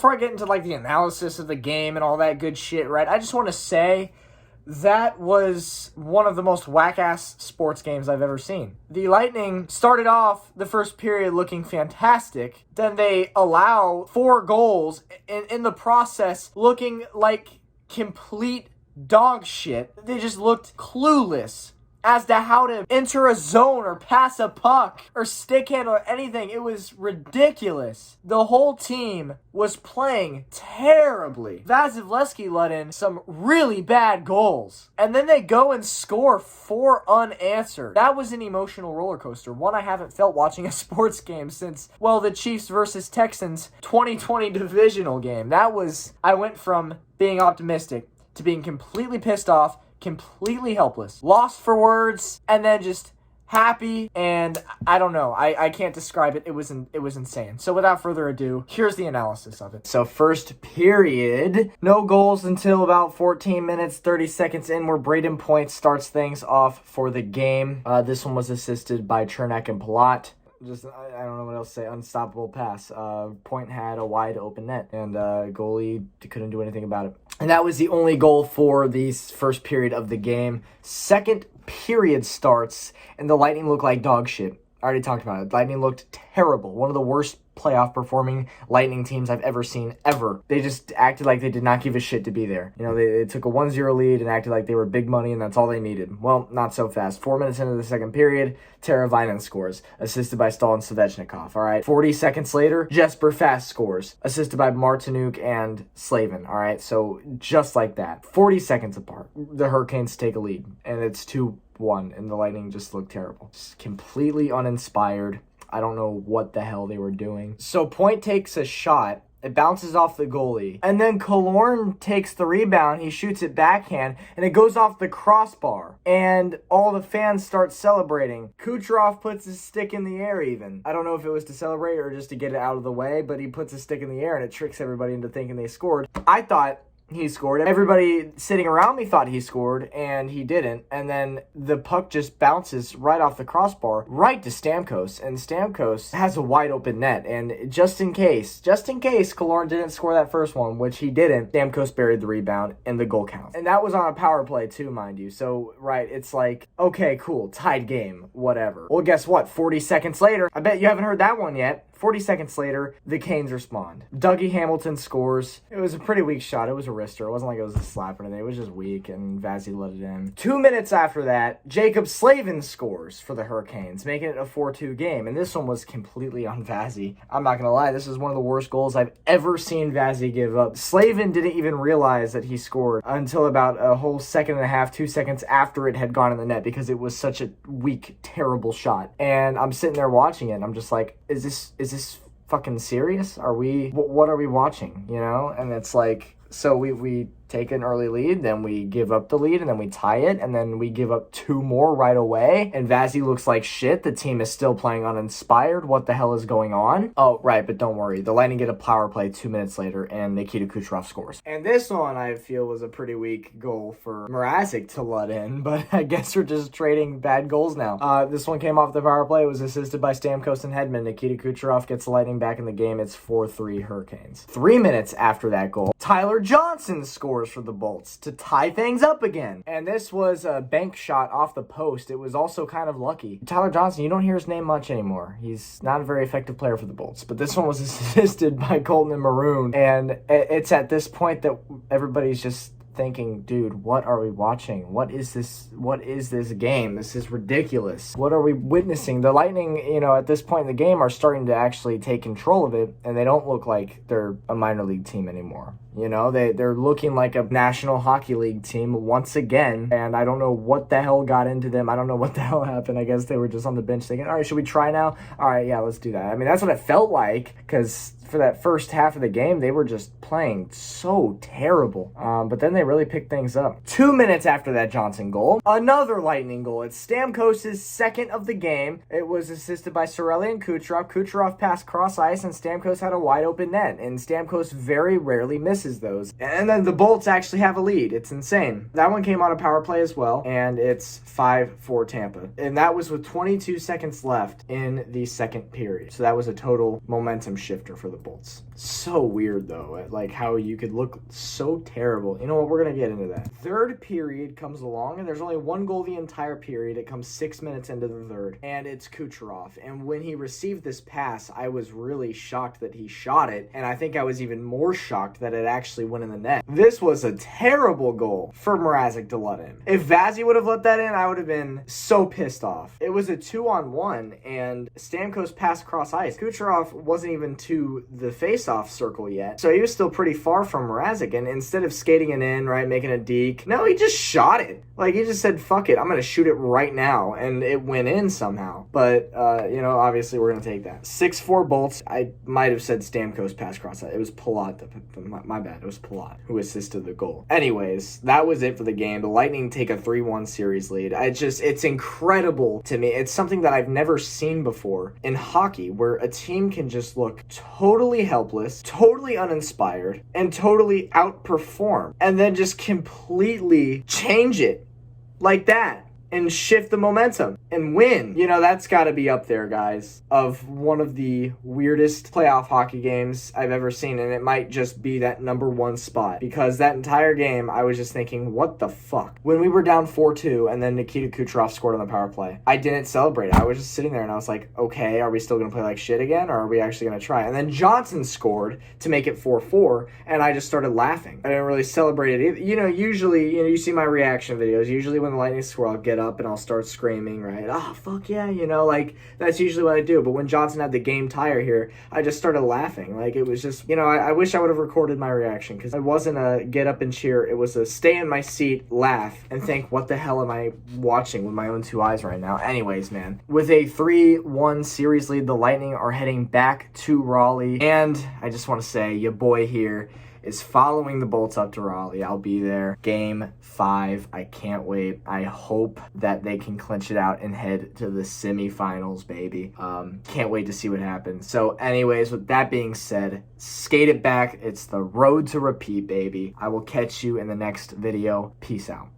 before I get into like the analysis of the game and all that good shit, right, I just want to say that was one of the most whack-ass sports games I've ever seen. The Lightning started off the first period looking fantastic. Then they allow 4 goals in the process looking like complete dog shit. They just looked clueless as to how to enter a zone or pass a puck or stick handle or anything. It was ridiculous. The whole team was playing terribly. Vasilevsky let in some really bad goals. And then they go and score 4 unanswered. That was an emotional roller coaster. One I haven't felt watching a sports game since, well, the Chiefs versus Texans 2020 divisional game. I went from being optimistic to being completely pissed off, completely helpless, lost for words, and then just happy, and I don't know. I can't describe it. It was insane. So without further ado, here's the analysis of it. So first period, no goals until about 14 minutes, 30 seconds in, where Braden Point starts things off for the game. This one was assisted by Chernak and Palat. I don't know what else to say. Unstoppable pass. Point had a wide open net, and goalie couldn't do anything about it. And that was the only goal for the first period of the game. Second period starts, and the Lightning look like dog shit. I already talked about it. Lightning looked terrible. One of the worst playoff performing Lightning teams I've ever seen, ever. They just acted like they did not give a shit to be there. You know, they took a 1-0 lead and acted like they were big money and that's all they needed. Well, not so fast. 4 minutes into the second period, Tara Vinen scores, assisted by Stalin Svechnikov, all right? 40 seconds later, Jesper Fast scores, assisted by Martinuk and Slavin, all right? So just like that, 40 seconds apart, the Hurricanes take a lead, and it's 2-1, and the Lightning just look terrible. Just completely uninspired. I don't know what the hell they were doing. So Point takes a shot. It bounces off the goalie. And then Killorn takes the rebound. He shoots it backhand. And it goes off the crossbar. And all the fans start celebrating. Kucherov puts his stick in the air even. I don't know if it was to celebrate or just to get it out of the way. But he puts his stick in the air and it tricks everybody into thinking they scored. I thought he scored. Everybody sitting around me thought he scored, and he didn't. And then the puck just bounces right off the crossbar, right to Stamkos, and Stamkos has a wide open net. And just in case Killorn didn't score that first one, which he didn't, Stamkos buried the rebound and the goal count. And that was on a power play too, mind you. So, right, it's like, okay, cool, tied game, whatever. Well, guess what? 40 seconds later, I bet you haven't heard that one yet. 40 seconds later, the Canes respond. Dougie Hamilton scores. It was a pretty weak shot. It was a wrister. It wasn't like it was a slap or anything. It was just weak, and Vazzy let it in. 2 minutes after that, Jacob Slavin scores for the Hurricanes, making it a 4-2 game. And this one was completely on Vazzy. I'm not going to lie. This is one of the worst goals I've ever seen Vazzy give up. Slavin didn't even realize that he scored until about a whole second and a half, 2 seconds after it had gone in the net, because it was such a weak, terrible shot. And I'm sitting there watching it, and I'm just like, is this fucking serious? What are we watching, you know? And it's like, so we take an early lead, then we give up the lead, and then we tie it, and then we give up 2 more right away, and Vazzy looks like shit. The team is still playing uninspired. What the hell is going on? Oh, right, but don't worry. The Lightning get a power play 2 minutes later, and Nikita Kucherov scores. And this one, I feel, was a pretty weak goal for Mrazek to let in, but I guess we're just trading bad goals now. This one came off the power play. It was assisted by Stamkos and Hedman. Nikita Kucherov gets the Lightning back in the game. It's 4-3 Hurricanes. 3 minutes after that goal, Tyler Johnson scores for the Bolts to tie things up again. And this was a bank shot off the post. It was also kind of lucky. Tyler Johnson, you don't hear his name much anymore. He's not a very effective player for the Bolts. But this one was assisted by Colton and Maroon. And it's at this point that everybody's just thinking, dude, what are we watching? What is this game? This is ridiculous. What are we witnessing? The Lightning, at this point in the game are starting to actually take control of it, and they don't look like they're a minor league team anymore. They're looking like a National Hockey League team once again, and I don't know what the hell got into them. I don't know what the hell happened. I guess they were just on the bench thinking, all right, should we try now? All right, yeah, let's do that. I mean, that's what it felt like, because for that first half of the game, they were just playing so terrible. But then they really picked things up. 2 minutes after that Johnson goal, another Lightning goal. It's Stamkos' second of the game. It was assisted by Cirelli and Kucherov. Kucherov passed cross ice, and Stamkos had a wide open net. And Stamkos very rarely misses those. And then the Bolts actually have a lead. It's insane. That one came on a power play as well, and it's 5-4 Tampa. And that was with 22 seconds left in the second period. So that was a total momentum shifter for the Bolts. So weird, though, like how you could look so terrible. You know what? We're going to get into that. Third period comes along, and there's only one goal the entire period. It comes 6 minutes into the third, and it's Kucherov. And when he received this pass, I was really shocked that he shot it, and I think I was even more shocked that it actually went in the net. This was a terrible goal for Mrazek to let in. If Vazzy would have let that in, I would have been so pissed off. It was a 2-on-1, and Stamkos passed across ice. Kucherov wasn't even to the face-off circle yet, so he was still pretty far from Mrazek, and instead of skating it in, right, making a deke, no, he just shot it. Like, he just said, fuck it, I'm going to shoot it right now, and it went in somehow. But, obviously we're going to take that. 6-4 Bolts. I might have said Stamkos passed across that. It was Palat. My bad. It was Palat who assisted the goal. Anyways, that was it for the game. The Lightning take a 3-1 series lead. It's incredible to me. It's something that I've never seen before in hockey, where a team can just look totally helpless, totally uninspired, and totally outperform, and then just completely change it like that and shift the momentum and win. That's got to be up there, guys, of one of the weirdest playoff hockey games I've ever seen, and it might just be that number one spot, because that entire game, I was just thinking, what the fuck? When we were down 4-2, and then Nikita Kucherov scored on the power play, I didn't celebrate. I was just sitting there, and I was like, okay, are we still going to play like shit again, or are we actually going to try? And then Johnson scored to make it 4-4, and I just started laughing. I didn't really celebrate it either. Usually, you see my reaction videos. Usually when the Lightning score, I'll get up and I'll start screaming, right? Oh, fuck yeah, like, that's usually what I do. But when Johnson had the game tire here, I just started laughing. Like, it was just, I wish I would have recorded my reaction, because it wasn't a get up and cheer. It was a stay in my seat, laugh, and think, what the hell am I watching with my own two eyes right now? Anyways, man, with a 3-1 series lead, the Lightning are heading back to Raleigh. And I just want to say, your boy here is following the Bolts up to Raleigh. I'll be there. Game 5. I can't wait. I hope that they can clinch it out and head to the semifinals, baby. Can't wait to see what happens. So anyways, with that being said, skate it back. It's the road to repeat, baby. I will catch you in the next video. Peace out.